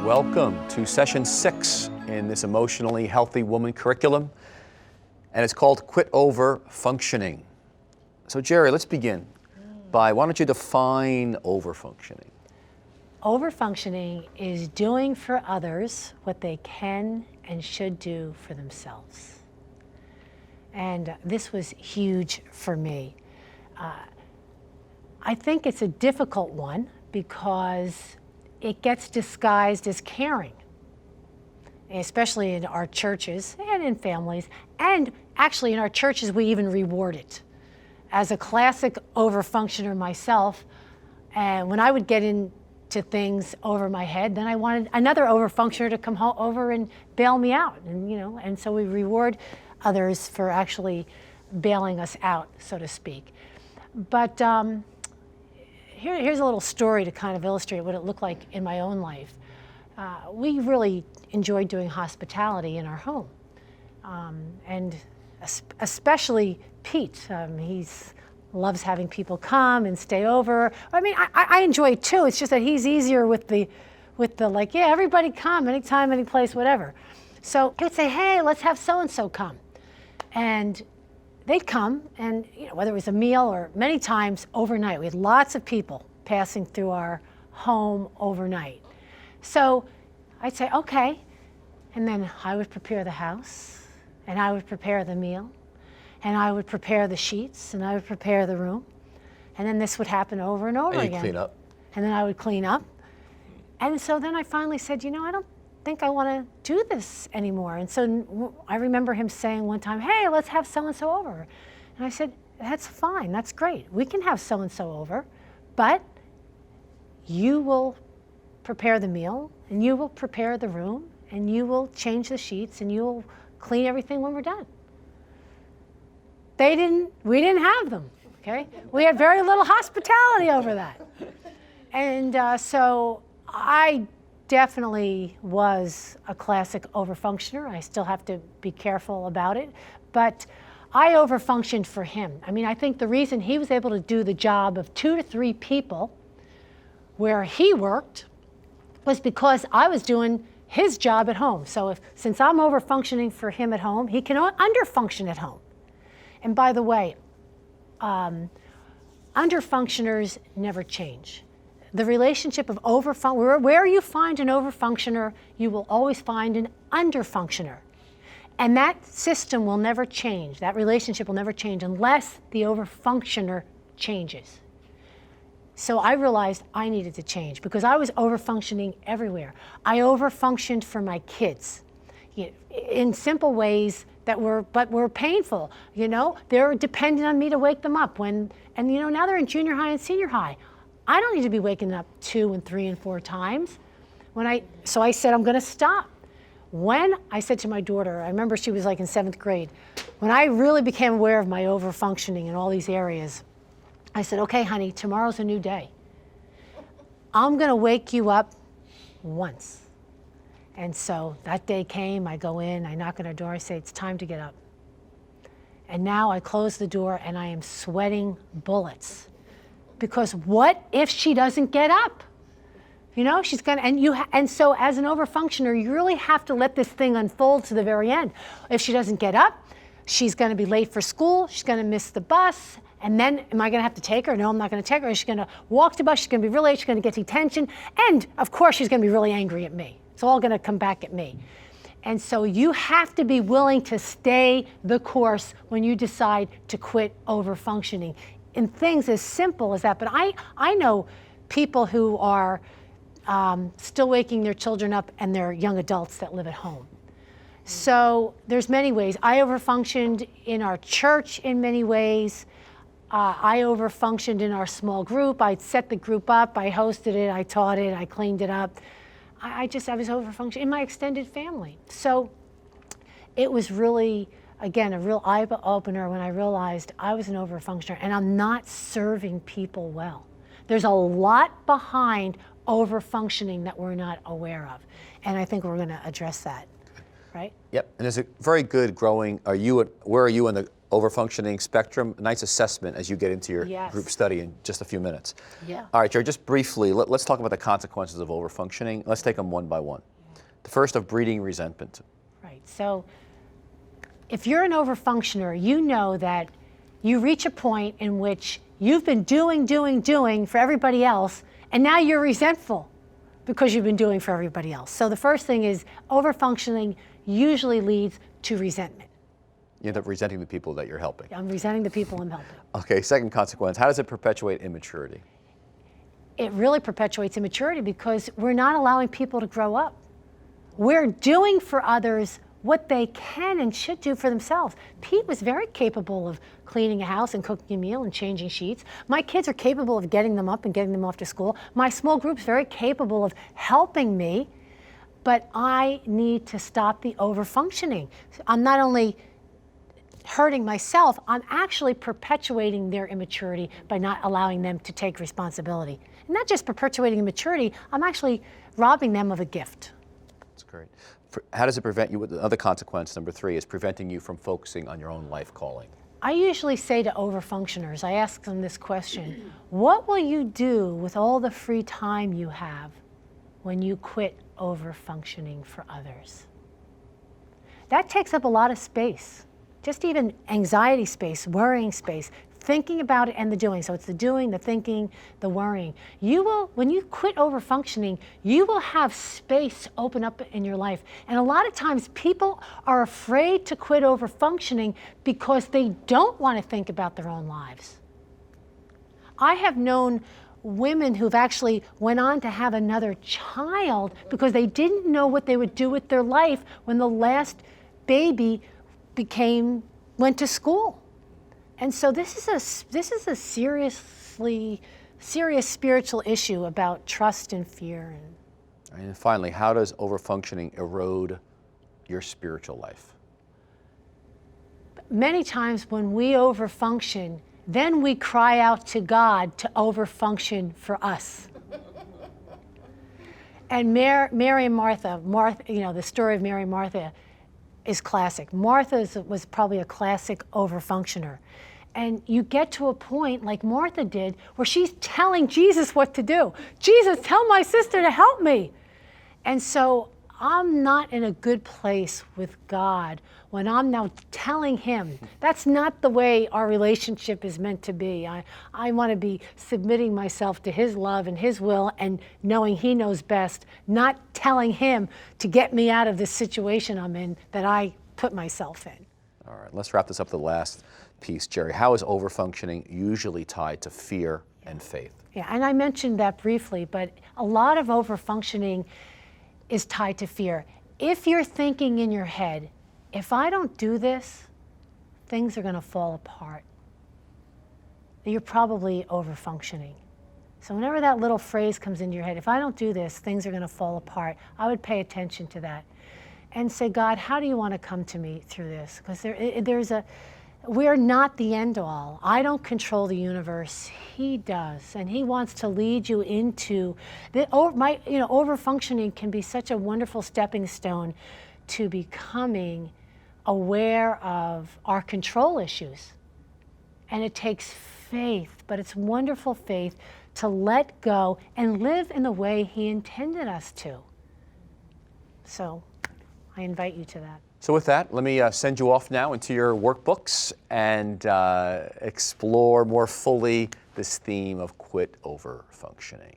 Welcome to session 6 in this Emotionally Healthy Woman curriculum, and it's called Quit Over Functioning. So Jerry, let's begin by, why don't you define overfunctioning? Overfunctioning is doing for others what they can and should do for themselves. And this was huge for me. I think it's a difficult one because it gets disguised as caring, especially in our churches and in families. And actually in our churches, we even reward it. As a classic overfunctioner myself, and when I would get into things over my head, then I wanted another overfunctioner to come over and bail me out. And so we reward others for actually bailing us out, so to speak. But here's a little story to kind of illustrate what it looked like in my own life. We really enjoyed doing hospitality in our home. And especially Pete, he loves having people come and stay over. I mean, I enjoy it too. It's just that he's easier with the like, yeah, everybody come, anytime, any place, whatever. So he would say, hey, let's have so-and-so come. And they'd come, and whether it was a meal or many times overnight, we had lots of people passing through our home overnight. So I'd say, okay, and then I would prepare the house, and I would prepare the meal, and I would prepare the sheets, and I would prepare the room, and then this would happen over and over again. And you clean up. And then I would clean up. And so then I finally said, I don't think I want to do this anymore. And so I remember him saying one time, hey, let's have so-and-so over. And I said, that's fine, that's great. We can have so-and-so over, but you will prepare the meal, and you will prepare the room, and you will change the sheets, and you will clean everything when we're done. We didn't have them, okay? We had very little hospitality over that. And so I definitely was a classic overfunctioner. I still have to be careful about it, but I overfunctioned for him. I mean, I think the reason he was able to do the job of 2 to 3 people where he worked was because I was doing his job at home. So since I'm overfunctioning for him at home, he can underfunction at home. And by the way, underfunctioners never change. The relationship of where you find an overfunctioner, you will always find an underfunctioner. And that system will never change. That relationship will never change unless the overfunctioner changes. So I realized I needed to change because I was overfunctioning everywhere. I overfunctioned for my kids in simple ways that were painful. They're dependent on me to wake them up and now they're in junior high and senior high. I don't need to be waking up 2 and 3 and 4 times. So I said, I'm going to stop. When I said to my daughter, I remember she was like in 7th grade, when I really became aware of my overfunctioning in all these areas, I said, okay, honey, tomorrow's a new day. I'm going to wake you up once. And so that day came, I go in, I knock on her door, I say, it's time to get up. And now I close the door and I am sweating bullets. Because what if she doesn't get up? She's gonna, and so as an overfunctioner, you really have to let this thing unfold to the very end. If she doesn't get up, she's gonna be late for school, she's gonna miss the bus, and then am I gonna have to take her? No, I'm not gonna take her. She's gonna walk the bus, she's gonna be really late, she's gonna get detention, and of course she's gonna be really angry at me. It's all gonna come back at me. And so you have to be willing to stay the course when you decide to quit overfunctioning. In things as simple as that, but I know people who are still waking their children up and they're young adults that live at home. So there's many ways. I overfunctioned in our church in many ways. I overfunctioned in our small group. I set the group up, I hosted it, I taught it, I cleaned it up. I was overfunctioning in my extended family. So it was really, again, a real eye-opener when I realized I was an overfunctioner and I'm not serving people well. There's a lot behind overfunctioning that we're not aware of. And I think we're going to address that, right? Yep, and there's a very good growing, where are you in the overfunctioning spectrum. Nice assessment as you get into your Yes. group study in just a few minutes. Yeah. All right, Jerry, just briefly, let's talk about the consequences of overfunctioning. Let's take them one by one. The first of breeding resentment. Right. So if you're an overfunctioner, you know that you reach a point in which you've been doing for everybody else, and now you're resentful because you've been doing for everybody else. So the first thing is overfunctioning usually leads to resentment. You end up resenting the people that you're helping. I'm resenting the people I'm helping. Okay, second consequence, how does it perpetuate immaturity? It really perpetuates immaturity because we're not allowing people to grow up. We're doing for others what they can and should do for themselves. Pete was very capable of cleaning a house and cooking a meal and changing sheets. My kids are capable of getting them up and getting them off to school. My small group's very capable of helping me, but I need to stop the overfunctioning. I'm not only hurting myself, I'm actually perpetuating their immaturity by not allowing them to take responsibility. And not just perpetuating immaturity, I'm actually robbing them of a gift. That's great. How does it prevent you? The other consequence, number three, is preventing you from focusing on your own life calling. I usually say to overfunctioners, I ask them this question: what will you do with all the free time you have when you quit overfunctioning for others? That takes up a lot of space, just even anxiety space, worrying space, thinking about it and the doing. So it's the doing, the thinking, the worrying. You will, when you quit overfunctioning, you will have space open up in your life. And a lot of times people are afraid to quit overfunctioning because they don't want to think about their own lives. I have known women who've actually went on to have another child because they didn't know what they would do with their life when the last baby went to school. And so this is a serious spiritual issue about trust and fear. And finally, how does overfunctioning erode your spiritual life? Many times when we overfunction, then we cry out to God to overfunction for us. And Mary and Martha, the story of Mary and Martha is classic. Martha was probably a classic overfunctioner. And you get to a point like Martha did where she's telling Jesus what to do. Jesus, tell my sister to help me. And so I'm not in a good place with God when I'm now telling him. That's not the way our relationship is meant to be. I want to be submitting myself to his love and his will and knowing he knows best, not telling him to get me out of this situation I'm in that I put myself in. All right, let's wrap this up to the last piece, Jerry. How is overfunctioning usually tied to fear and faith? Yeah, and I mentioned that briefly, but a lot of overfunctioning is tied to fear. If you're thinking in your head, if I don't do this, things are going to fall apart, you're probably overfunctioning. So whenever that little phrase comes into your head, if I don't do this, things are going to fall apart, I would pay attention to that and say, God, how do you want to come to me through this? Because we're not the end all. I don't control the universe. He does, and he wants to lead you into overfunctioning can be such a wonderful stepping stone to becoming aware of our control issues. And it takes faith, but it's wonderful faith to let go and live in the way he intended us to. So I invite you to that. So with that, let me send you off now into your workbooks and explore more fully this theme of quit overfunctioning.